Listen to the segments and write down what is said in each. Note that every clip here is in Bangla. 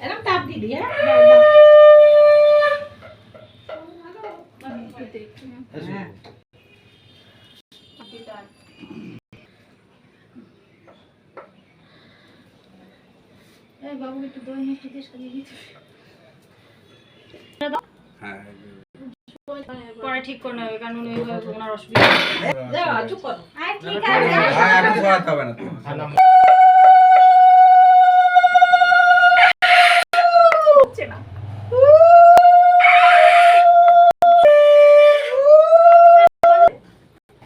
এরকম তাপ দিবি, হ্যাঁ? হ্যাঁ। বাবু একটু দই মিষ্টি দিয়ে সাজিয়ে দিতে। হ্যাঁ পরে ঠিক করে নেবে, কারণ উনি ওনার অসুবিধা। যাও, চুপ করো। ঠিক এখন শোয়াতে হবে না তো। হচ্ছে না।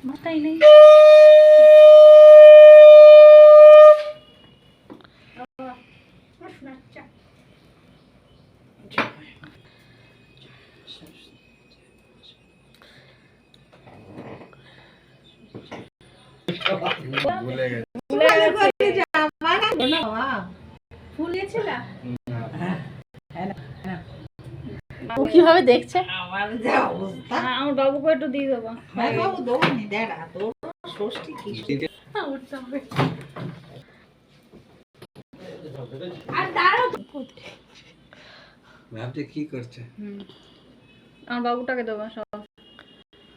মাথাই নেই। ভুলে গেছে। ফুলেছিল ও কিভাবে দেখছে আমার যা অবস্থা। আমার বাবুকে একটু দিয়ে দেবো। হ্যাঁ বাবু, দৌড়নি, দাঁড়া, তোর ষষ্ঠী কি আর দাঁড়াও। ভাবছে কি করছে। আমার বাবুটাকে দেবো সব,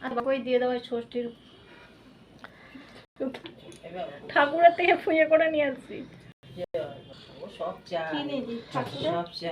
আর বাবুই দিয়ে দেবো ষষ্ঠীর। ঠাকুরের থেকে ফুয়ে করে নিয়ে আসছি। সব চা, সব চা।